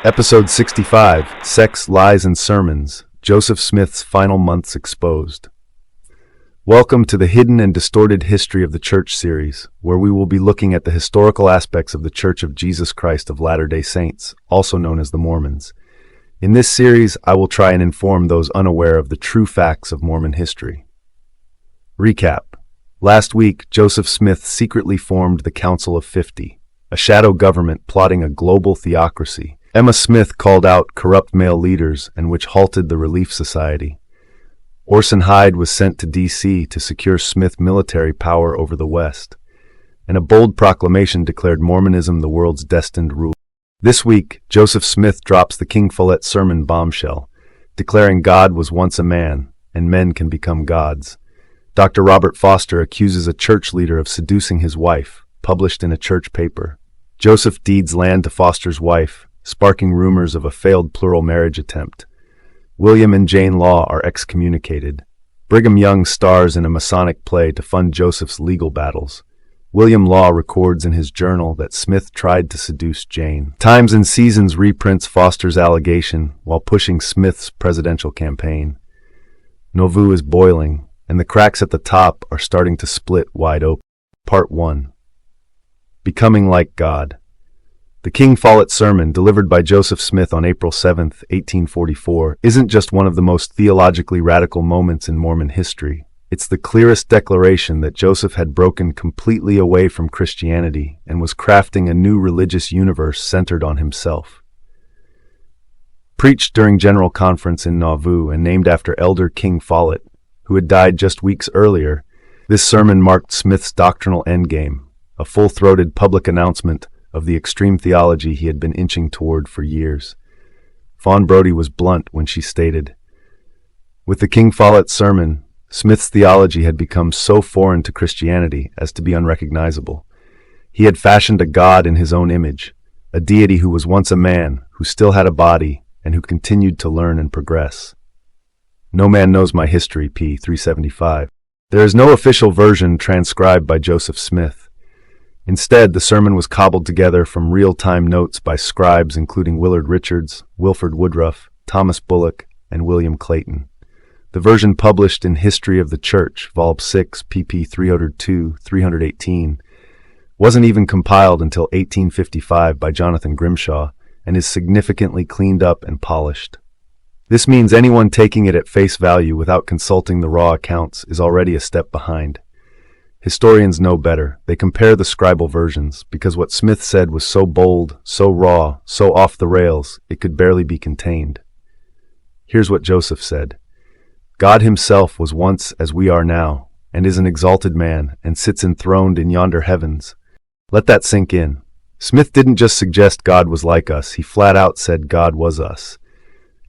Episode 65, Sex, Lies, and Sermons, Joseph Smith's Final Months Exposed. Welcome to the Hidden and Distorted History of the Church series, where we will be looking at the historical aspects of the Church of Jesus Christ of Latter-day Saints, also known as the Mormons. In this series, I will try and inform those unaware of the true facts of Mormon history. Recap. Last week, Joseph Smith secretly formed the Council of 50, a shadow government plotting a global theocracy. Emma Smith called out corrupt male leaders and which halted the Relief Society. Orson Hyde was sent to D.C. to secure Smith military power over the West, and a bold proclamation declared Mormonism the world's destined rule. This week, Joseph Smith drops the King Follett Sermon bombshell, declaring God was once a man, and men can become gods. Dr. Robert Foster accuses a church leader of seducing his wife, published in a church paper. Joseph deeds land to Foster's wife, sparking rumors of a failed plural marriage attempt. William and Jane Law are excommunicated. Brigham Young stars in a Masonic play to fund Joseph's legal battles. William Law records in his journal that Smith tried to seduce Jane. Times and Seasons reprints Foster's allegation while pushing Smith's presidential campaign. Nauvoo is boiling, and the cracks at the top are starting to split wide open. Part 1. Becoming like God. The King Follett Sermon, delivered by Joseph Smith on April 7, 1844, isn't just one of the most theologically radical moments in Mormon history. It's the clearest declaration that Joseph had broken completely away from Christianity and was crafting a new religious universe centered on himself. Preached during General Conference in Nauvoo and named after Elder King Follett, who had died just weeks earlier, this sermon marked Smith's doctrinal endgame, a full-throated public announcement of the extreme theology he had been inching toward for years. Fawn Brodie was blunt when she stated, "With the King Follett Sermon, Smith's theology had become so foreign to Christianity as to be unrecognizable. He had fashioned a God in his own image, a deity who was once a man, who still had a body, and who continued to learn and progress." No Man Knows My History, p. 375. There is no official version transcribed by Joseph Smith. Instead, the sermon was cobbled together from real-time notes by scribes including Willard Richards, Wilford Woodruff, Thomas Bullock, and William Clayton. The version published in History of the Church, Vol. 6, pp. 302-318, wasn't even compiled until 1855 by Jonathan Grimshaw and is significantly cleaned up and polished. This means anyone taking it at face value without consulting the raw accounts is already a step behind. Historians know better. They compare the scribal versions because what Smith said was so bold, so raw, so off the rails, it could barely be contained. Here's what Joseph said. God himself was once as we are now, and is an exalted man, and sits enthroned in yonder heavens. Let that sink in. Smith didn't just suggest God was like us, he flat out said God was us.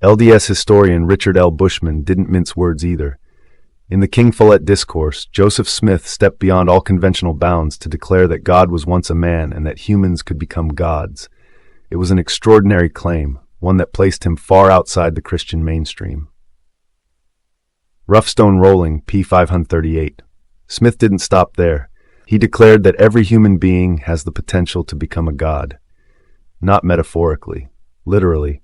LDS historian Richard L. Bushman didn't mince words either. In the King Follett Discourse, Joseph Smith stepped beyond all conventional bounds to declare that God was once a man and that humans could become gods. It was an extraordinary claim, one that placed him far outside the Christian mainstream. Rough Stone Rolling, p. 538. Smith didn't stop there. He declared that every human being has the potential to become a god. Not metaphorically, literally.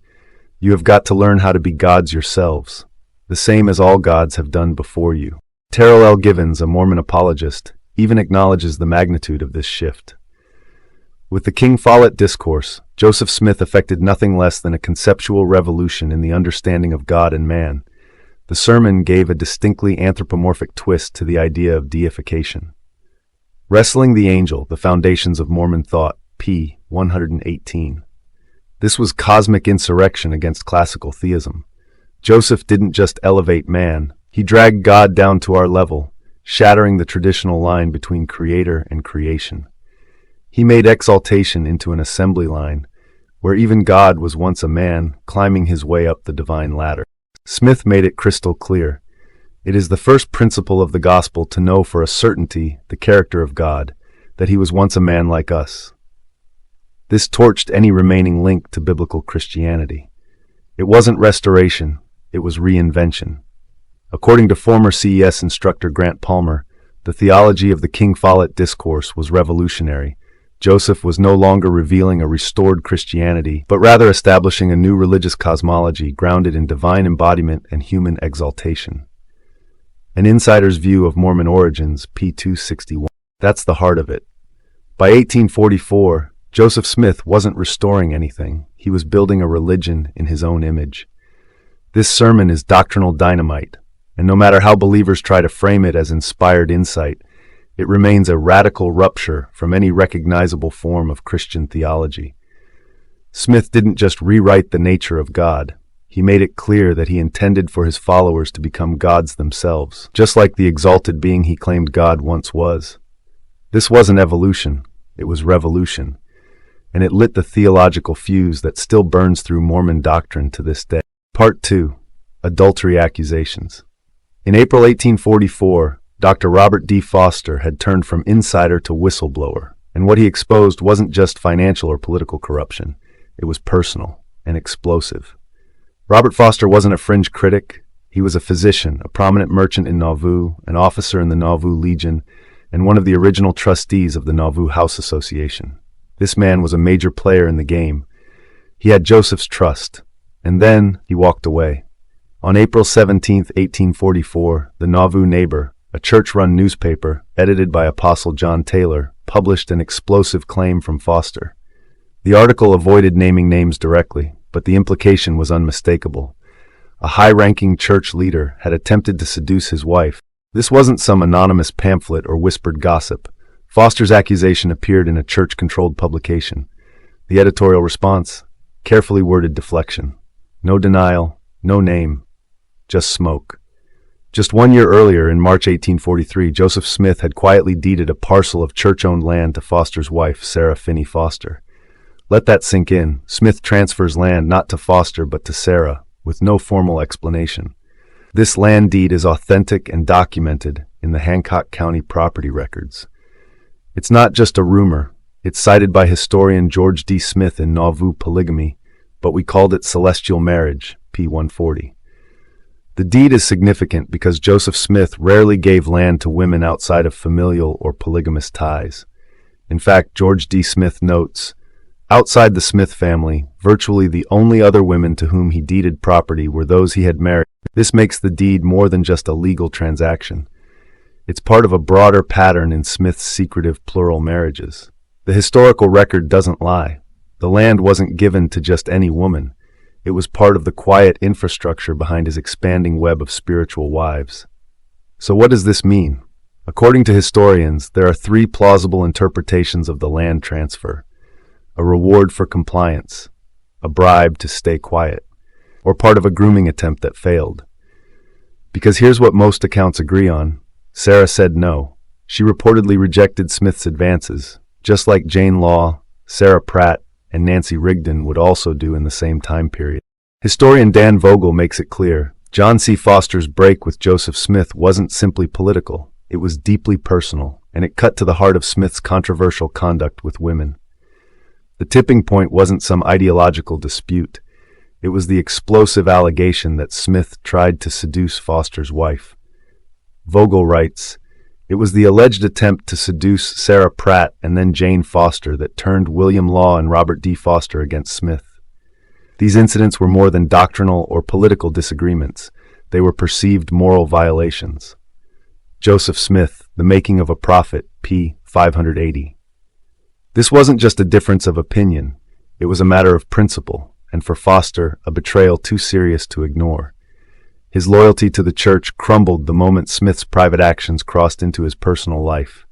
You have got to learn how to be gods yourselves, the same as all gods have done before you. Terrell L. Givens, a Mormon apologist, even acknowledges the magnitude of this shift. With the King Follett Discourse, Joseph Smith effected nothing less than a conceptual revolution in the understanding of God and man. The sermon gave a distinctly anthropomorphic twist to the idea of deification. Wrestling the Angel, the Foundations of Mormon Thought, p. 118. This was cosmic insurrection against classical theism. Joseph didn't just elevate man, he dragged God down to our level, shattering the traditional line between creator and creation. He made exaltation into an assembly line, where even God was once a man climbing his way up the divine ladder. Smith made it crystal clear. It is the first principle of the gospel to know for a certainty the character of God, that he was once a man like us. This torched any remaining link to biblical Christianity. It wasn't restoration, it was reinvention. According to former CES instructor Grant Palmer, the theology of the King Follett Discourse was revolutionary, Joseph was no longer revealing a restored Christianity, but rather establishing a new religious cosmology grounded in divine embodiment and human exaltation. An insider's view of Mormon origins, p. 261. That's the heart of it. By 1844, Joseph Smith wasn't restoring anything. He was building a religion in his own image. This sermon is doctrinal dynamite, and no matter how believers try to frame it as inspired insight, it remains a radical rupture from any recognizable form of Christian theology. Smith didn't just rewrite the nature of God. He made it clear that he intended for his followers to become gods themselves, just like the exalted being he claimed God once was. This wasn't evolution, it was revolution, and it lit the theological fuse that still burns through Mormon doctrine to this day. Part 2. Adultery Accusations. In April 1844, Dr. Robert D. Foster had turned from insider to whistleblower, and what he exposed wasn't just financial or political corruption. It was personal and explosive. Robert Foster wasn't a fringe critic. He was a physician, a prominent merchant in Nauvoo, an officer in the Nauvoo Legion, and one of the original trustees of the Nauvoo House Association. This man was a major player in the game. He had Joseph's trust, and then he walked away. On April 17, 1844, the Nauvoo Neighbor, a church-run newspaper edited by Apostle John Taylor, published an explosive claim from Foster. The article avoided naming names directly, but the implication was unmistakable. A high-ranking church leader had attempted to seduce his wife. This wasn't some anonymous pamphlet or whispered gossip. Foster's accusation appeared in a church-controlled publication. The editorial response? Carefully worded deflection. No denial, no name, just smoke. Just 1 year earlier, in March 1843, Joseph Smith had quietly deeded a parcel of church-owned land to Foster's wife, Sarah Finney Foster. Let that sink in. Smith transfers land not to Foster but to Sarah, with no formal explanation. This land deed is authentic and documented in the Hancock County property records. It's not just a rumor. It's cited by historian George D. Smith in Nauvoo Polygamy, but we called it celestial marriage, p. 140. The deed is significant because Joseph Smith rarely gave land to women outside of familial or polygamous ties. In fact, George D. Smith notes, outside the Smith family, virtually the only other women to whom he deeded property were those he had married. This makes the deed more than just a legal transaction. It's part of a broader pattern in Smith's secretive plural marriages. The historical record doesn't lie. The land wasn't given to just any woman. It was part of the quiet infrastructure behind his expanding web of spiritual wives. So what does this mean? According to historians, there are 3 plausible interpretations of the land transfer: a reward for compliance, a bribe to stay quiet, or part of a grooming attempt that failed. Because here's what most accounts agree on. Sarah said no. She reportedly rejected Smith's advances, just like Jane Law, Sarah Pratt, and Nancy Rigdon would also do in the same time period. Historian Dan Vogel makes it clear, John C. Foster's break with Joseph Smith wasn't simply political. It was deeply personal, and it cut to the heart of Smith's controversial conduct with women. The tipping point wasn't some ideological dispute. It was the explosive allegation that Smith tried to seduce Foster's wife. Vogel writes, it was the alleged attempt to seduce Sarah Pratt and then Jane Foster that turned William Law and Robert D. Foster against Smith. These incidents were more than doctrinal or political disagreements. They were perceived moral violations. Joseph Smith, The Making of a Prophet, p. 580. This wasn't just a difference of opinion. It was a matter of principle, and for Foster, a betrayal too serious to ignore. His loyalty to the church crumbled the moment Smith's private actions crossed into his personal life.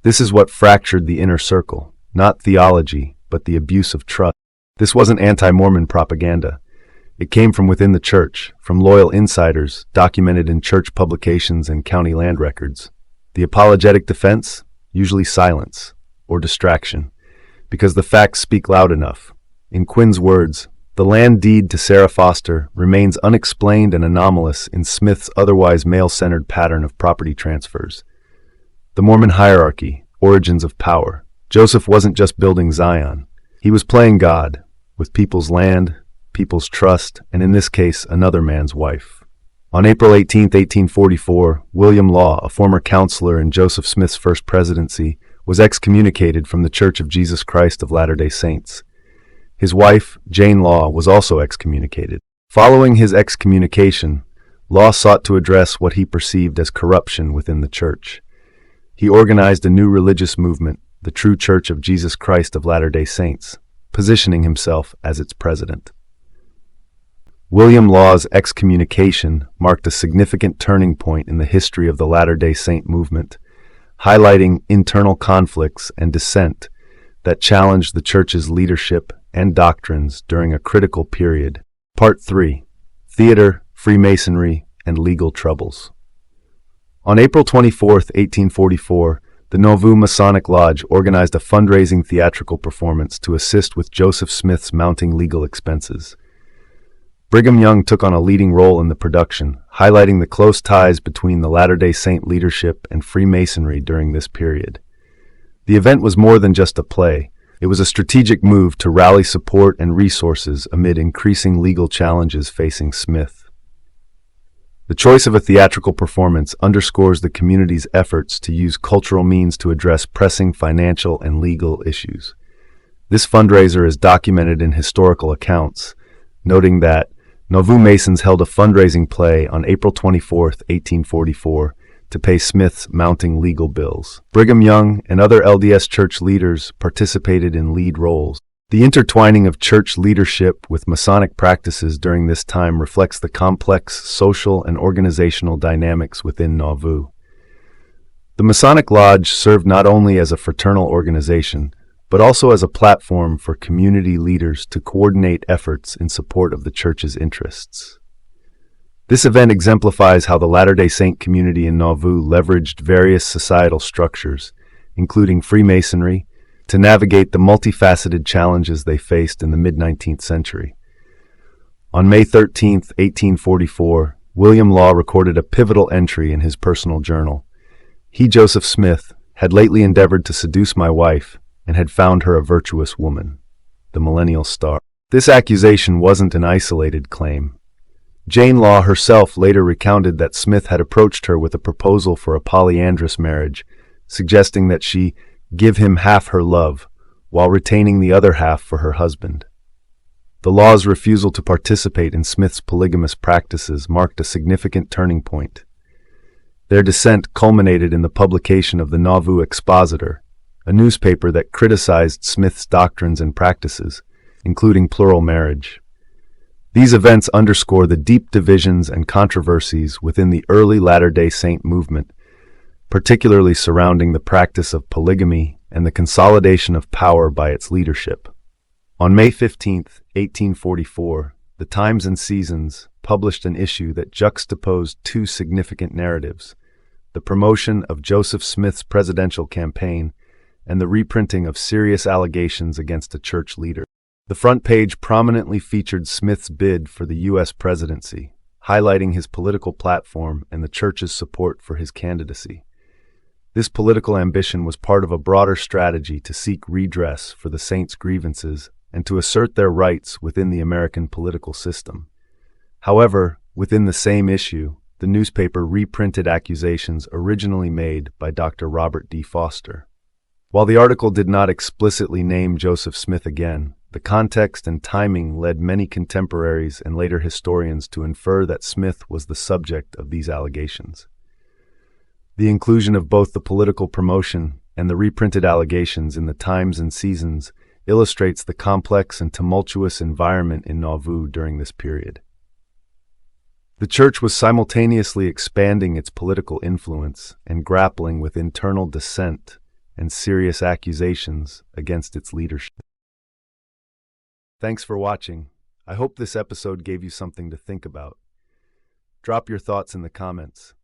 This is what fractured the inner circle, not theology, but the abuse of trust. This wasn't anti-Mormon propaganda. It came from within the church, from loyal insiders, documented in church publications and county land records. The apologetic defense? Usually silence, or distraction, because the facts speak loud enough. In Quinn's words, the land deed to Sarah Foster remains unexplained and anomalous in Smith's otherwise male-centered pattern of property transfers. The Mormon hierarchy, origins of power. Joseph wasn't just building Zion. He was playing God, with people's land, people's trust, and in this case, another man's wife. On April 18, 1844, William Law, a former counselor in Joseph Smith's first presidency, was excommunicated from the Church of Jesus Christ of Latter-day Saints. His wife, Jane Law, was also excommunicated. Following his excommunication, Law sought to address what he perceived as corruption within the Church. He organized a new religious movement, the True Church of Jesus Christ of Latter-day Saints, positioning himself as its president. William Law's excommunication marked a significant turning point in the history of the Latter-day Saint movement, highlighting internal conflicts and dissent that challenged the Church's leadership and doctrines during a critical period. Part 3. Theater, Freemasonry, and Legal Troubles. On April 24, 1844, the Nauvoo Masonic Lodge organized a fundraising theatrical performance to assist with Joseph Smith's mounting legal expenses. Brigham Young took on a leading role in the production, highlighting the close ties between the Latter-day Saint leadership and Freemasonry during this period. The event was more than just a play. It was a strategic move to rally support and resources amid increasing legal challenges facing Smith. The choice of a theatrical performance underscores the community's efforts to use cultural means to address pressing financial and legal issues. This fundraiser is documented in historical accounts, noting that Nauvoo Masons held a fundraising play on April 24, 1844, to pay Smith's mounting legal bills. Brigham Young and other LDS Church leaders participated in lead roles. The intertwining of Church leadership with Masonic practices during this time reflects the complex social and organizational dynamics within Nauvoo. The Masonic Lodge served not only as a fraternal organization, but also as a platform for community leaders to coordinate efforts in support of the Church's interests. This event exemplifies how the Latter-day Saint community in Nauvoo leveraged various societal structures, including Freemasonry, to navigate the multifaceted challenges they faced in the mid-19th century. On May 13, 1844, William Law recorded a pivotal entry in his personal journal. He, Joseph Smith, had lately endeavored to seduce my wife, and had found her a virtuous woman, the millennial star. This accusation wasn't an isolated claim. Jane Law herself later recounted that Smith had approached her with a proposal for a polyandrous marriage, suggesting that she give him half her love, while retaining the other half for her husband. The Law's refusal to participate in Smith's polygamous practices marked a significant turning point. Their dissent culminated in the publication of the Nauvoo Expositor, a newspaper that criticized Smith's doctrines and practices, including plural marriage. These events underscore the deep divisions and controversies within the early Latter-day Saint movement, particularly surrounding the practice of polygamy and the consolidation of power by its leadership. On May 15, 1844, the Times and Seasons published an issue that juxtaposed two significant narratives: the promotion of Joseph Smith's presidential campaign and the reprinting of serious allegations against a Church leader. The front page prominently featured Smith's bid for the U.S. presidency, highlighting his political platform and the Church's support for his candidacy. This political ambition was part of a broader strategy to seek redress for the Saints' grievances and to assert their rights within the American political system. However, within the same issue, the newspaper reprinted accusations originally made by Dr. Robert D. Foster. While the article did not explicitly name Joseph Smith again, the context and timing led many contemporaries and later historians to infer that Smith was the subject of these allegations. The inclusion of both the political promotion and the reprinted allegations in the Times and Seasons illustrates the complex and tumultuous environment in Nauvoo during this period. The Church was simultaneously expanding its political influence and grappling with internal dissent and serious accusations against its leadership. Thanks for watching. I hope this episode gave you something to think about. Drop your thoughts in the comments.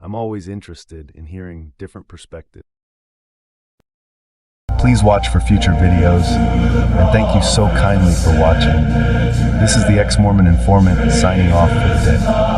I'm always interested in hearing different perspectives. Please watch for future videos, and thank you so kindly for watching. This is the Ex-Mormon Informant signing off for the day.